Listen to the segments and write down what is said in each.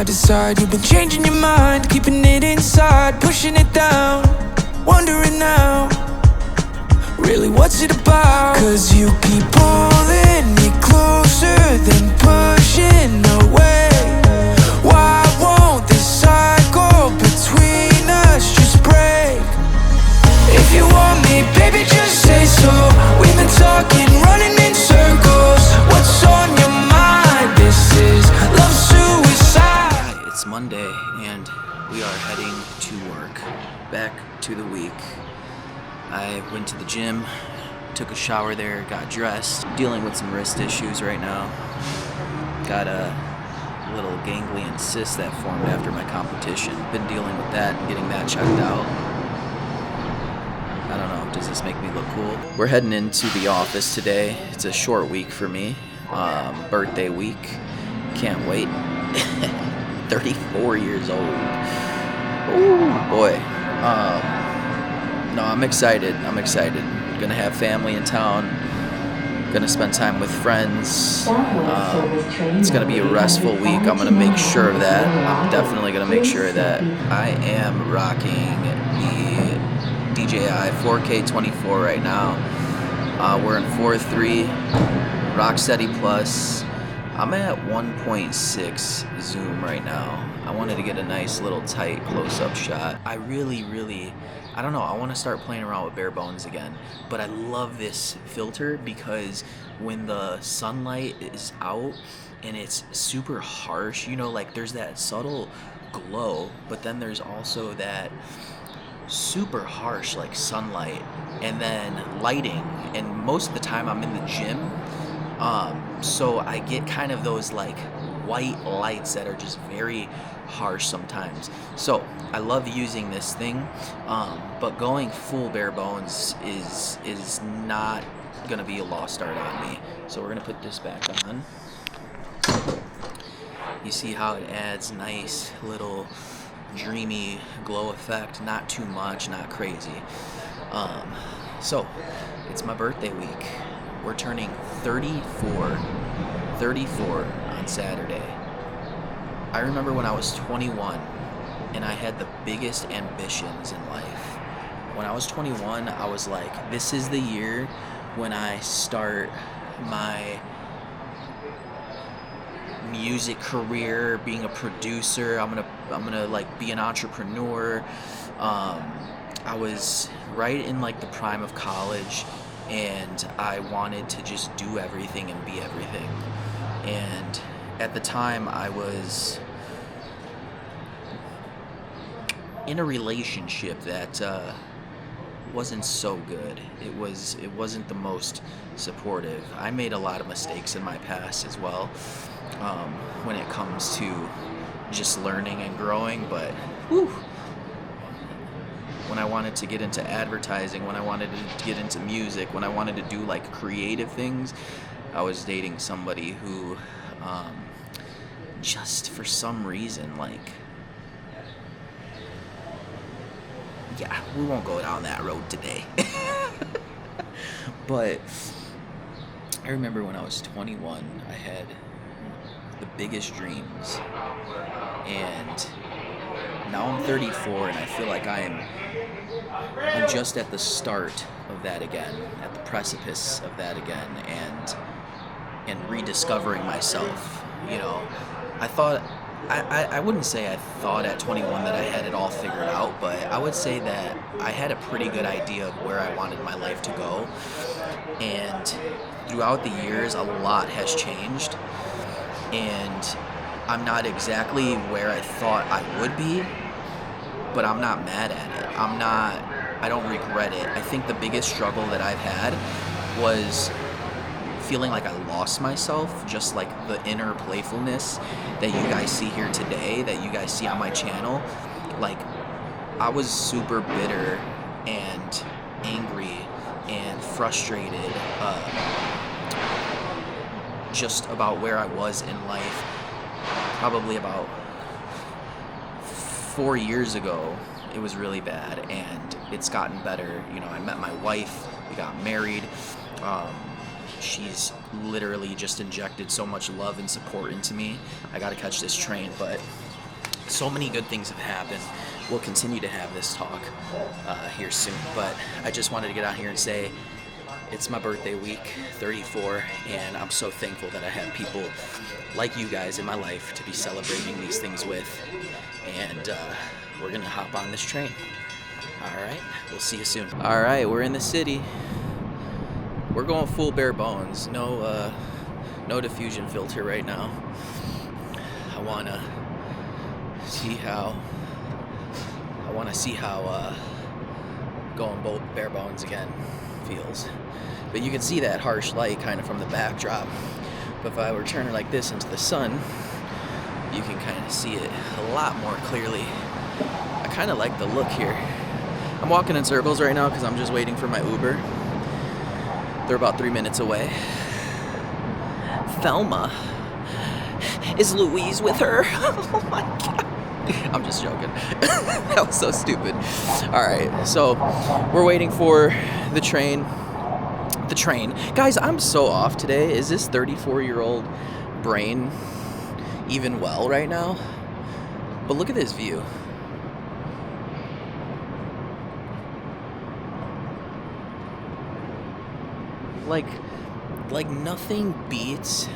side to side. You've been changing your mind, keeping it inside, pushing it down, wondering now, really what's it about? 'Cause you keep pulling me closer than pushing away. Why won't this cycle between us just break? If you want me, baby, just say so. We've been talking, running in circles. What's on your mind? This is love suicide. Hi, it's Monday and we are heading to work. Back to the week. I went to the gym, took a shower there, got dressed. Dealing with some wrist issues right now. Got a little ganglion cyst that formed after my competition. Been dealing with that and getting that checked out. I don't know, does this make me look cool? We're heading into the office today. It's a short week for me. Birthday week. Can't wait. 34 years old. Ooh, boy. No, I'm excited. Gonna have family in town. Gonna spend time with friends. It's gonna be a restful week. I'm gonna make sure of that. I'm definitely gonna make sure that I am rocking the DJI 4K24 right now. We're in 4.3, Rocksteady Plus. I'm at 1.6 zoom right now. I wanted to get a nice little tight close-up shot. I don't know, I want to start playing around with bare bones again. But I love this filter because when the sunlight is out and it's super harsh, you know, like there's that subtle glow, but then there's also that super harsh like sunlight and then lighting. And most of the time I'm in the gym. So I get kind of those like white lights that are just very harsh sometimes. So I love using this thing, but going full bare bones is not gonna be a lost art on me. So we're gonna put this back on. You see how it adds nice little dreamy glow effect, not too much, not crazy. So it's my birthday week. We're turning 34 on Saturday. I remember when I was 21 and I had the biggest ambitions in life. When I was 21, I was like, this is the year when I start my music career, being a producer. I'm gonna like be an entrepreneur. I was right in like the prime of college, and I wanted to just do everything and be everything. And at the time, I was in a relationship that wasn't so good. It wasn't the most supportive. I made a lot of mistakes in my past as well, when it comes to just learning and growing. But whew, when I wanted to get into advertising, when I wanted to get into music, when I wanted to do like creative things, I was dating somebody who just for some reason, like, yeah, we won't go down that road today. But I remember when I was 21, I had the biggest dreams, and now I'm 34 and I feel like I'm just at the start of that again, at the precipice of that again, and rediscovering myself. You know, I wouldn't say I thought at 21 that I had it all figured out, but I would say that I had a pretty good idea of where I wanted my life to go. And throughout the years, a lot has changed, and I'm not exactly where I thought I would be, but I'm not mad at it. I don't regret it. I think the biggest struggle that I've had was feeling like I lost myself, just like the inner playfulness that you guys see here today, that you guys see on my channel. Like, I was super bitter and angry and frustrated, just about where I was in life. Probably about 4 years ago, it was really bad, and it's gotten better. You know, I met my wife, we got married. She's literally just injected so much love and support into me. I gotta catch this train, but So many good things have happened. We'll continue to have this talk here soon, but I just wanted to get out here and say it's my birthday week, 34, and I'm so thankful that I have people like you guys in my life to be celebrating these things with, and we're gonna hop on this train. All right, we'll see you soon. All right, we're in the city. We're going full bare bones. No diffusion filter right now. I wanna see how going both bare bones again feels. But you can see that harsh light kind of from the backdrop. But if I were turning like this into the sun, you can kind of see it a lot more clearly. I kind of like the look here. I'm walking in circles right now because I'm just waiting for my Uber. They're about 3 minutes away. Thelma. Is Louise with her? Oh my God. I'm just joking. That was so stupid. All right, so we're waiting for the train. Guys, I'm so off today. Is this 34-year-old brain even well right now? But look at this view. Like nothing beats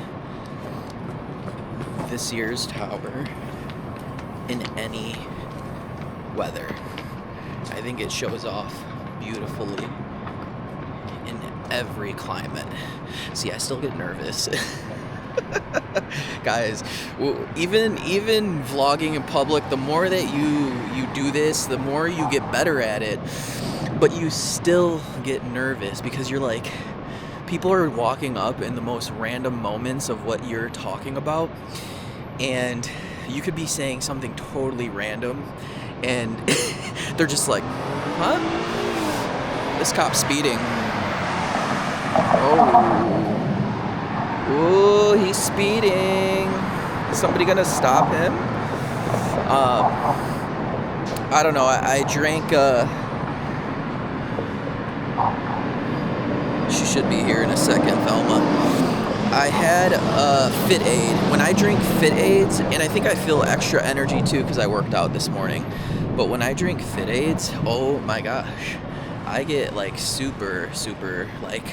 this year's tower in any weather. I think it shows off beautifully in every climate. See, I still get nervous. Guys, even vlogging in public, the more that you do this, the more you get better at it. But you still get nervous because you're like, people are walking up in the most random moments of what you're talking about, and you could be saying something totally random, and they're just like, huh? This cop's speeding. Oh, he's speeding. Is somebody gonna stop him? I don't know. I drank. She should be here in a second, Thelma. I had Fit Aid. When I drink Fit Aids, and I think I feel extra energy too because I worked out this morning, but when I drink Fit Aids, oh my gosh, I get like super like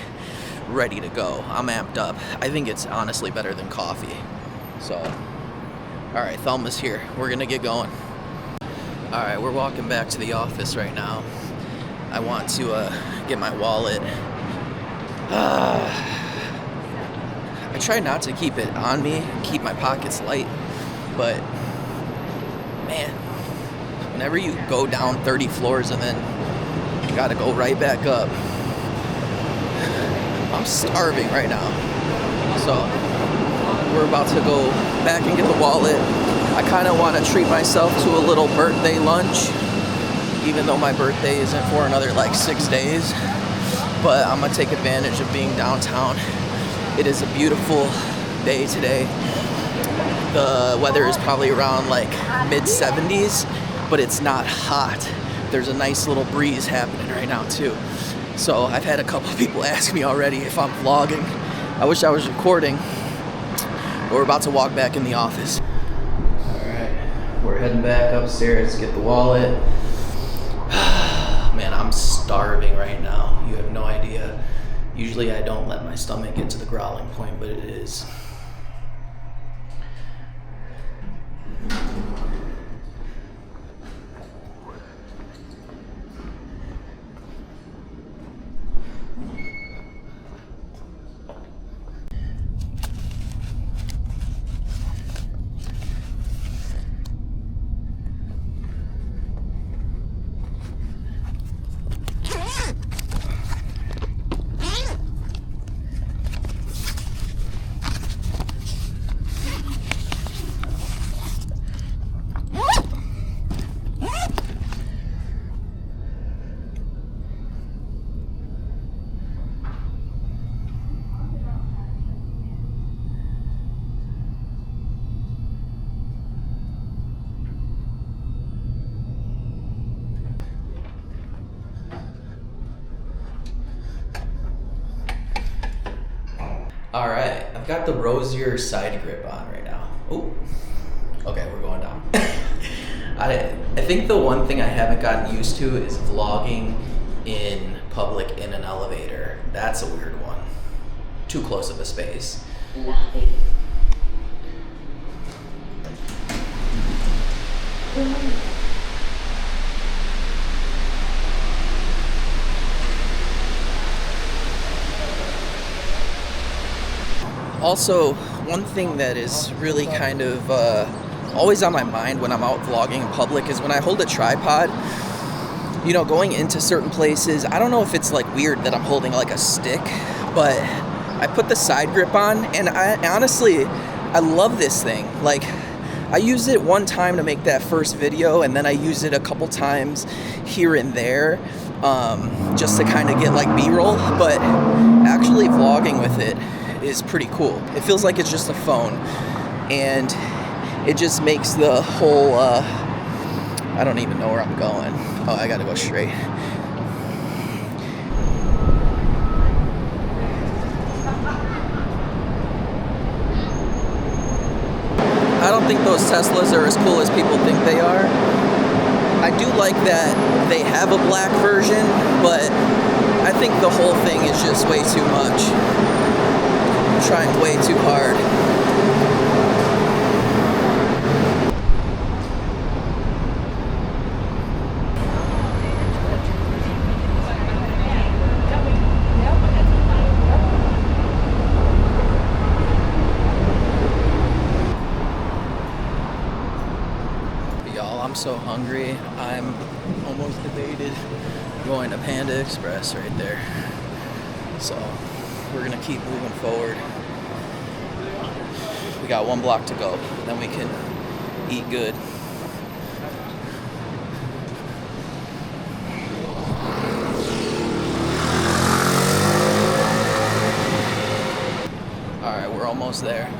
ready to go. I'm amped up. I think it's honestly better than coffee. So, all right, Thelma's here. We're gonna get going. All right, we're walking back to the office right now. I want to get my wallet. I try not to keep it on me, keep my pockets light, but man, whenever you go down 30 floors and then you gotta go right back up, I'm starving right now. So we're about to go back and get the wallet. I kind of want to treat myself to a little birthday lunch, even though my birthday isn't for another like 6 days. But I'm gonna take advantage of being downtown. It is a beautiful day today. The weather is probably around like mid-70s, but it's not hot. There's a nice little breeze happening right now too. So I've had a couple people ask me already if I'm vlogging. I wish I was recording, but we're about to walk back in the office. All right, we're heading back upstairs to get the wallet. Man, I'm starving right now. You have no idea. Usually I don't let my stomach get to the growling point, but it is. All right, I've got the Rosier side grip on right now. Oh, okay, we're going down. I think the one thing I haven't gotten used to is vlogging in public in an elevator. That's a weird one. Too close of a space. Also, one thing that is really kind of always on my mind when I'm out vlogging in public is when I hold a tripod, you know, going into certain places. I don't know if it's like weird that I'm holding like a stick, but I put the side grip on, and I love this thing. Like, I used it one time to make that first video, and then I used it a couple times here and there just to kind of get like B-roll, but actually vlogging with it is pretty cool. It feels like it's just a phone, and it just makes the whole, I don't even know where I'm going. Oh, I gotta go straight. I don't think those Teslas are as cool as people think they are. I do like that they have a black version, but I think the whole thing is just way too much. I'm trying way too hard. I'm so hungry. I'm almost debated going to Panda Express right there. So we're gonna keep moving forward. We got one block to go, then we can eat good. Alright, we're almost there.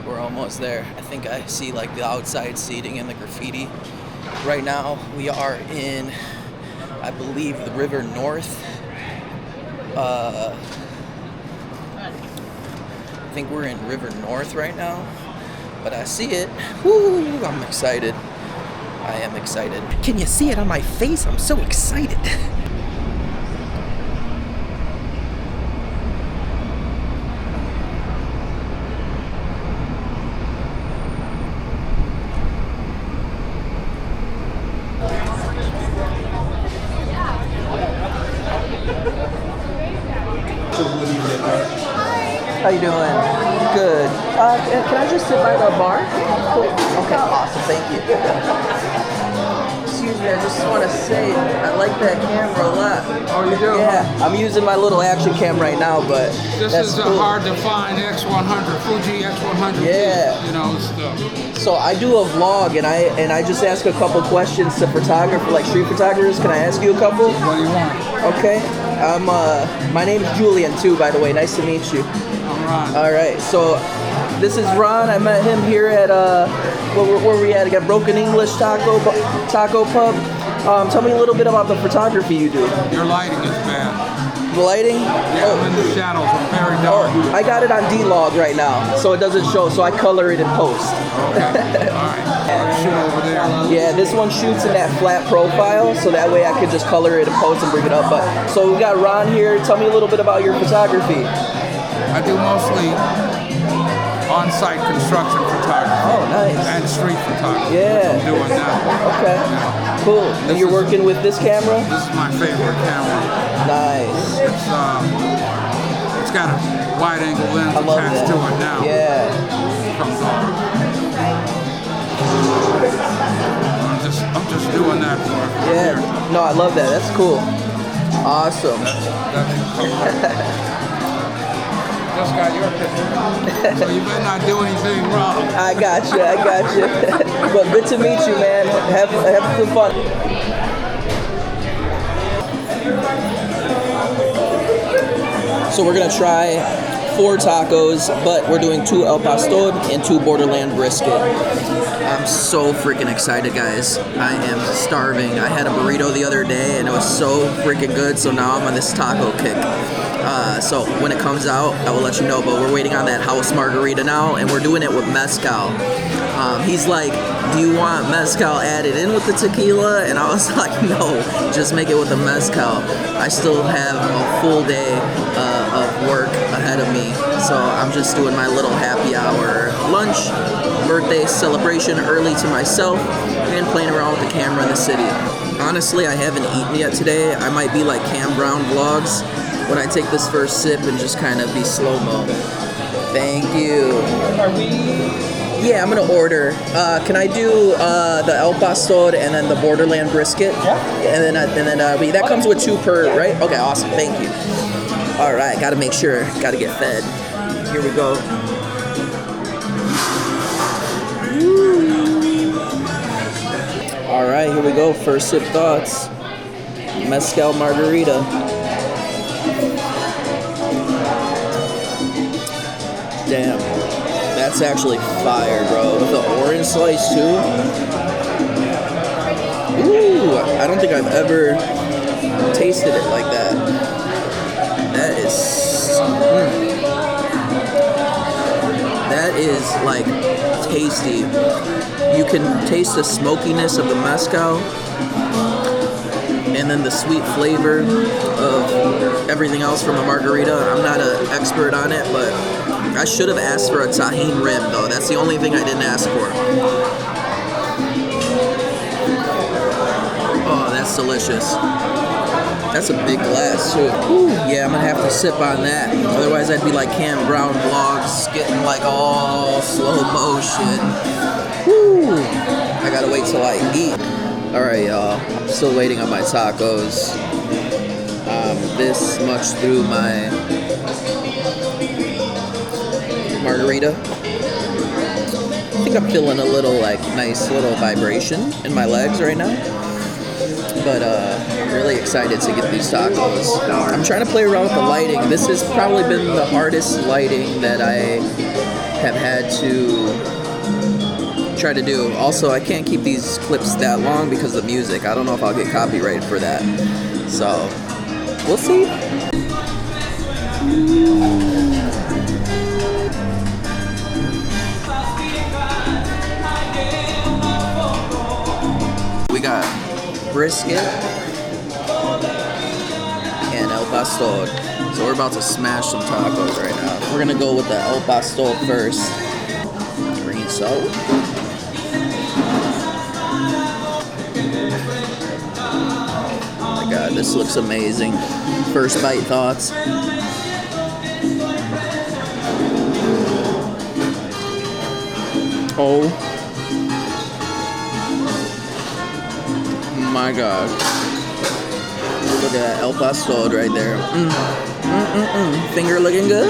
We're almost there. I think I see like the outside seating and the graffiti. Right now we are in, I believe, the River North. I think we're in River North right now, but I see it. Woo! I'm excited. I am excited. Can you see it on my face? I'm so excited. How you doing? Good. Can I just sit by the bar? Cool. Okay, awesome. Thank you. Excuse me, I just want to say I like that camera a lot. Oh, you do? Yeah, I'm using my little action cam right now, but this that's is cool. a hard to find X100, Fuji X100. Yeah. You know, stuff. So I do a vlog, and I just ask a couple questions to photographers, like street photographers. Can I ask you a couple? What do you want? Okay. My name's Julian too, by the way. Nice to meet you. I'm Ron. All right. So this is Ron. I met him here at where we at? Got Broken English Taco Pub. Tell me a little bit about the photography you do. Your lighting is bad. The lighting? Yeah, I'm in the shadows. I'm very dark. Oh, I got it on D-Log right now, so it doesn't show. So I color it in post. Okay. All right. Shoot over there. Yeah, this one shoots in that flat profile, so that way I could just color it in post and bring it up. But so we got Ron here. Tell me a little bit about your photography. I do mostly on-site construction photography. Oh, nice. And street photography. Yeah. Which I'm doing now. Okay. Yeah. Cool. And you're working with this camera? This is my favorite camera. Nice. It's got a wide-angle lens I love attached that. to it now. Yeah. Comes on. I'm just doing that for it. Yeah. No, I love that. That's cool. Awesome. Just got your picture. So you better not do anything wrong. I got you. But good to meet you, man. Have some fun. So we're gonna try 4 tacos, but we're doing 2 El Pastor and 2 Borderland brisket. I'm so freaking excited, guys. I am starving. I had a burrito the other day and it was so freaking good, so now I'm on this taco kick. So when it comes out, I will let you know, but we're waiting on that house margarita now, and we're doing it with Mezcal. He's like, do you want mezcal added in with the tequila? And I was like, no, just make it with the mezcal. I still have a full day of work ahead of me, so I'm just doing my little happy hour lunch, birthday celebration early to myself, and playing around with the camera in the city. Honestly, I haven't eaten yet today. I might be like Cam Brown vlogs when I take this first sip and just kind of be slow-mo. Thank you. Are we? Yeah, I'm gonna order. Can I do the El Pastor and then the Borderland brisket? Yeah. And then that comes with 2 per, right? Okay, awesome. Thank you. All right, gotta make sure. Gotta get fed. Here we go. All right, here we go. First sip thoughts. Mezcal Margarita. Damn, that's actually fire, bro. With the orange slice too. Ooh, I don't think I've ever tasted it like that. That is like tasty. You can taste the smokiness of the mezcal and then the sweet flavor of everything else from the margarita. I'm not an expert on it, but I should have asked for a tahini rim, though. That's the only thing I didn't ask for. Oh, that's delicious. That's a big glass, too. Ooh, yeah, I'm gonna have to sip on that. Otherwise, I'd be like Cam Brown vlogs, getting like all slow motion. Woo! I gotta wait till I eat. All right, y'all. Still waiting on my tacos. This much through my margarita. I think I'm feeling a little like nice little vibration in my legs right now. But I'm really excited to get these tacos. I'm trying to play around with the lighting. This has probably been the hardest lighting that I have had to try to do. Also, I can't keep these clips that long because of music. I don't know if I'll get copyrighted for that. So, we'll see. We got brisket and El Pastor. So we're about to smash some tacos right now. We're gonna go with the El Pastor first. Green salt. Oh my god, this looks amazing. First bite thoughts. Oh my god. Look at that El Pastor right there. Finger looking good.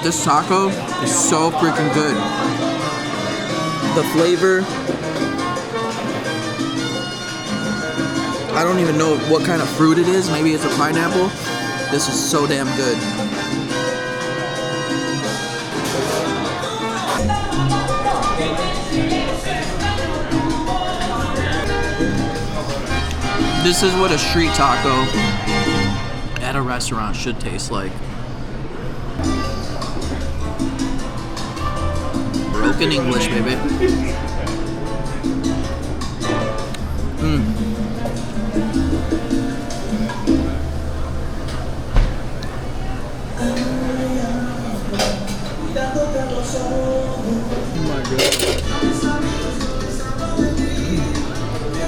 This taco is so freaking good. The flavor, I don't even know what kind of fruit it is. Maybe it's a pineapple. This is so damn good. This is what a street taco at a restaurant should taste like. Broken English, baby. Oh my god.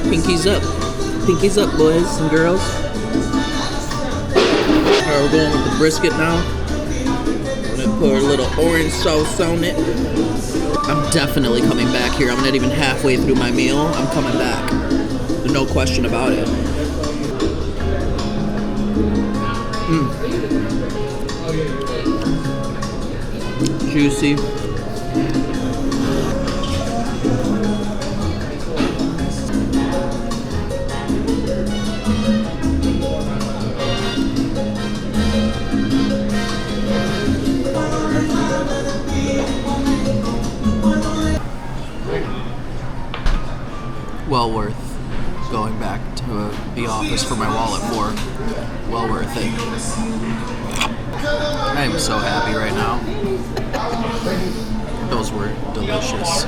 Pinkies up. Pinkies up, boys and girls. Alright, we're going with the brisket now. I'm gonna put a little orange sauce on it. I'm definitely coming back here. I'm not even halfway through my meal. I'm coming back. There's no question about it. Juicy. Well worth. going back to the office for my wallet for. Well worth it. I am so happy right now. Those were delicious.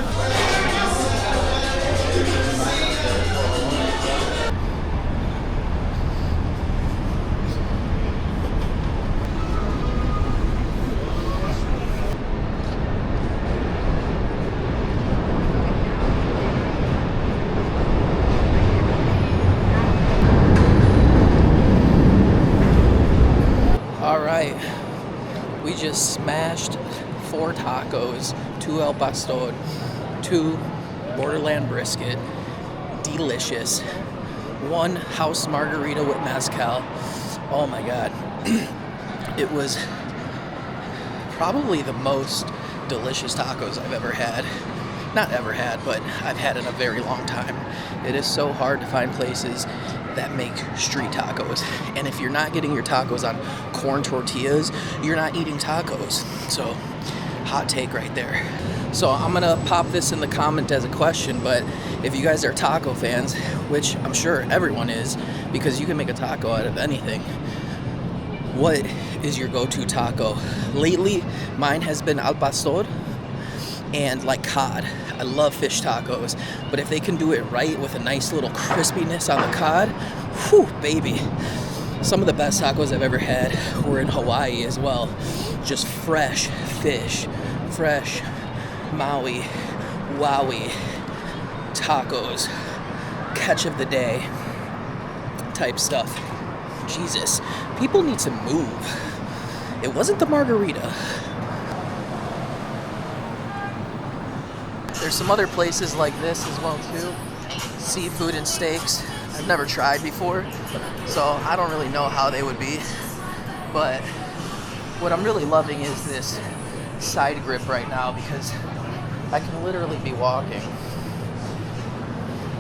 Alright, we just smashed 4 tacos, 2 al pastor, 2 borderland brisket, delicious, 1 house margarita with mezcal. Oh my god. It was probably the most delicious tacos I've ever had. Not ever had, but I've had in a very long time. It is so hard to find places that make street tacos. And if you're not getting your tacos on corn tortillas, you're not eating tacos. So, hot take right there. So I'm gonna pop this in the comment as a question, but if you guys are taco fans, which I'm sure everyone is, because you can make a taco out of anything, what is your go-to taco? Lately, mine has been al pastor and like cod. I love fish tacos, but if they can do it right with a nice little crispiness on the cod, whew, baby. Some of the best tacos I've ever had were in Hawaii as well. Just fresh fish, fresh Maui, Wowie tacos, catch of the day type stuff. Jesus, people need to move. It wasn't the margarita. There's some other places like this as well too. Seafood and steaks. I've never tried before, so I don't really know how they would be. But what I'm really loving is this side grip right now, because I can literally be walking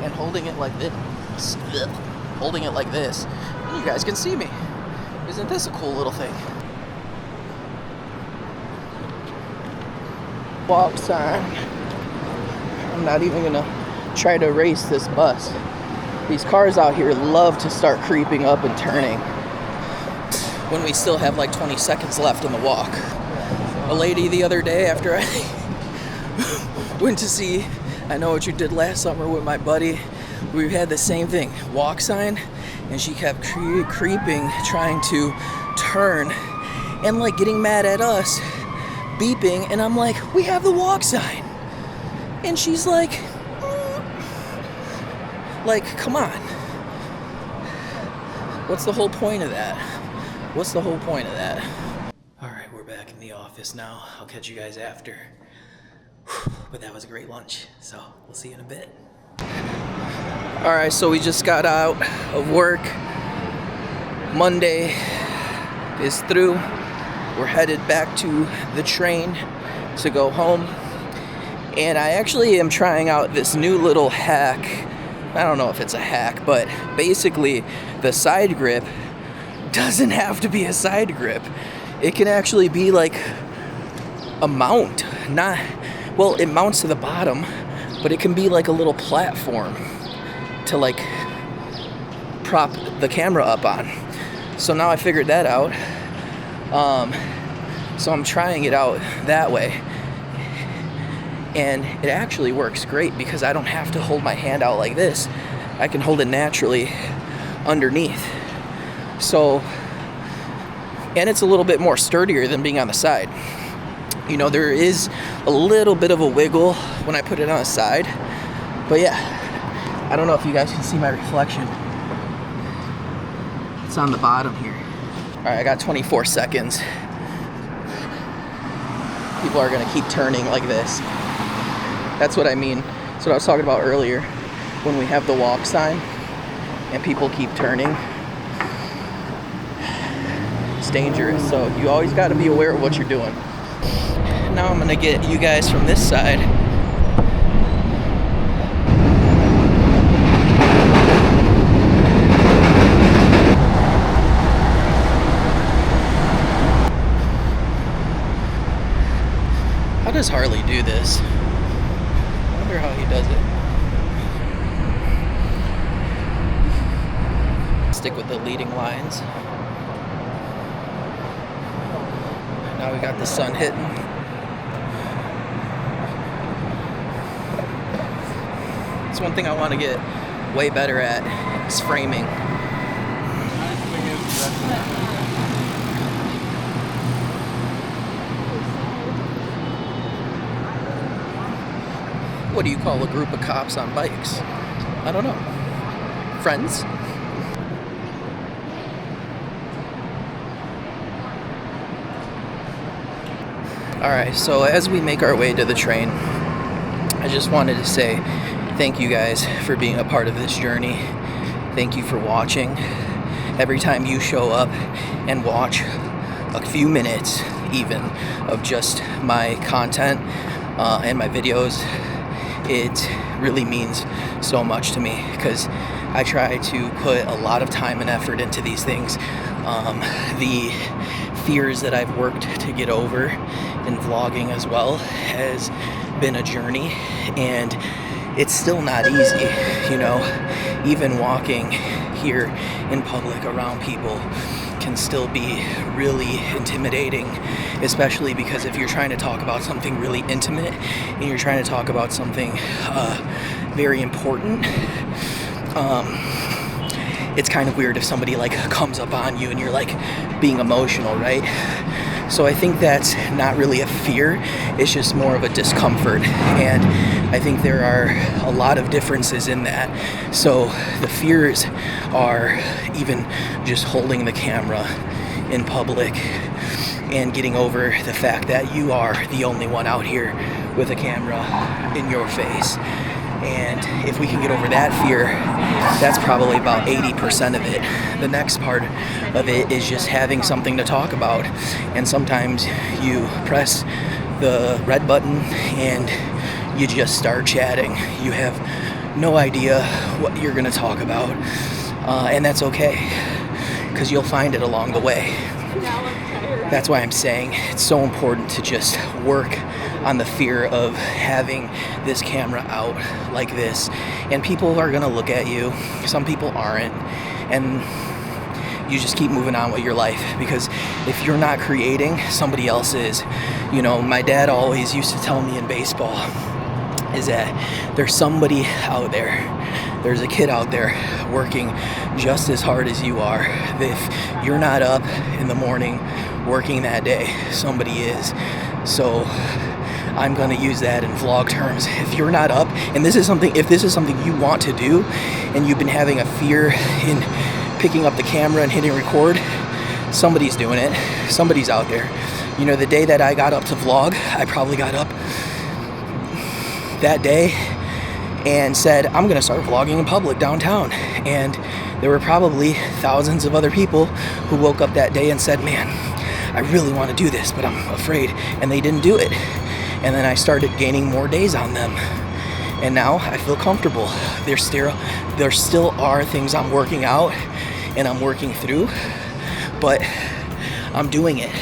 and holding it like this. Holding it like this. And you guys can see me. Isn't this a cool little thing? Walk sign. I'm not even gonna try to race this bus. These cars out here love to start creeping up and turning when we still have like 20 seconds left in the walk. A lady the other day, after I went to see I Know What You Did Last Summer with my buddy, we had the same thing, walk sign, and she kept creeping, trying to turn and like getting mad at us, beeping, and I'm like, we have the walk sign. And she's like, come on. What's the whole point of that? What's the whole point of that? All right, we're back in the office now. I'll catch you guys after. But that was a great lunch, so we'll see you in a bit. All right, so we just got out of work. Monday is through. We're headed back to the train to go home. And I actually am trying out this new little hack. I don't know if it's a hack, but basically the side grip doesn't have to be a side grip. It can actually be like a mount. Well, it mounts to the bottom, but it can be like a little platform to like prop the camera up on. So now I figured that out. So I'm trying it out that way. And it actually works great because I don't have to hold my hand out like this. I can hold it naturally underneath. So, and it's a little bit more sturdier than being on the side. You know, there is a little bit of a wiggle when I put it on the side. But yeah, I don't know if you guys can see my reflection. It's on the bottom here. All right, I got 24 seconds. People are gonna keep turning like this. That's what I mean. That's what I was talking about earlier. When we have the walk sign and people keep turning, it's dangerous. So you always got to be aware of what you're doing. Now I'm gonna get you guys from this side. How does Harley do this? I wonder how he does it. stick with the leading lines. Now we got the sun hitting. It's one thing I want to get way better at is framing. What do you call a group of cops on bikes? I don't know. Friends? Alright, so as we make our way to the train, I just wanted to say thank you guys for being a part of this journey. Thank you for watching. Every time you show up and watch a few minutes even of just my content and my videos, it really means so much to me because I try to put a lot of time and effort into these things. The fears that I've worked to get over in vlogging as well has been a journey, and it's still not easy, you know. Even walking here in public around people can still be really intimidating, especially because if you're trying to talk about something really intimate and you're trying to talk about something very important, it's kind of weird if somebody like comes up on you and you're like being emotional, right? So I think that's not really a fear, it's just more of a discomfort, and I think there are a lot of differences in that. So the fears are even just holding the camera in public and getting over the fact that you are the only one out here with a camera in your face. And if we can get over that fear, that's probably about 80% of it. The next part of it is just having something to talk about. And sometimes you press the red button and you just start chatting. You have no idea what you're going to talk about. And that's okay, because you'll find it along the way. That's why I'm saying it's so important to just work on the fear of having this camera out like this. And people are gonna look at you, some people aren't, and you just keep moving on with your life, because if you're not creating, somebody else is. You know, my dad always used to tell me in baseball is that there's somebody out there, there's a kid out there working just as hard as you are. If you're not up in the morning working that day, somebody is. So I'm going to use that in vlog terms. If you're not up, and if this is something you want to do, and you've been having a fear in picking up the camera and hitting record, somebody's doing it. Somebody's out there. You know, the day that I got up to vlog, I probably got up that day and said, I'm going to start vlogging in public downtown. And there were probably thousands of other people who woke up that day and said, man, I really want to do this, but I'm afraid. And they didn't do it. And then I started gaining more days on them. And now I feel comfortable. There still are things I'm working out and I'm working through, but I'm doing it.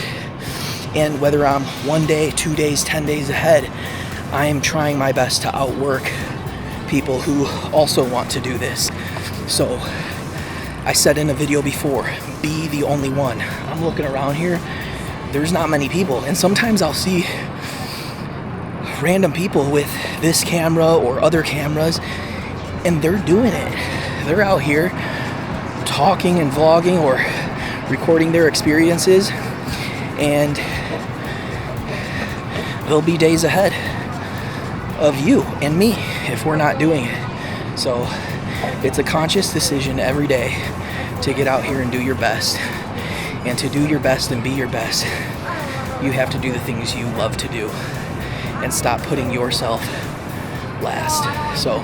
And whether I'm 1 day, 2 days, 10 days ahead, I am trying my best to outwork people who also want to do this. So I said in a video before, be the only one. I'm looking around here, there's not many people, and sometimes I'll see random people with this camera or other cameras, and they're doing it. They're out here talking and vlogging or recording their experiences, and they'll be days ahead of you and me if we're not doing it. So it's a conscious decision every day to get out here and do your best. And to do your best and be your best, you have to do the things you love to do and stop putting yourself last. So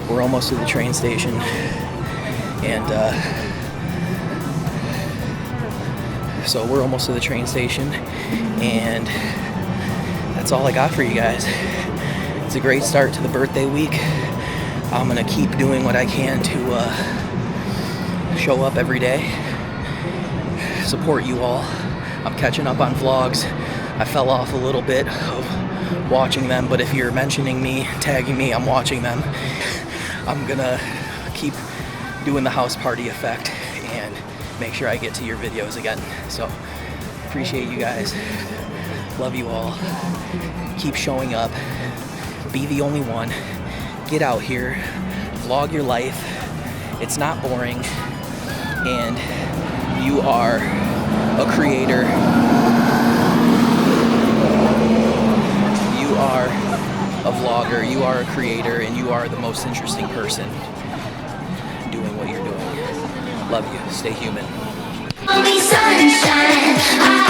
we're almost to the train station, and that's all I got for you guys. It's a great start to the birthday week. I'm gonna keep doing what I can to show up every day, support you all. I'm catching up on vlogs. I fell off a little bit of watching them, but if you're mentioning me, tagging me, I'm watching them. I'm gonna keep doing the house party effect and make sure I get to your videos again. So appreciate you guys. Love you all. Keep showing up. Be the only one. Get out here. Vlog your life. It's not boring. And you are a creator. You are a vlogger. You are a creator. And you are the most interesting person doing what you're doing. Love you. Stay human. Sunshine.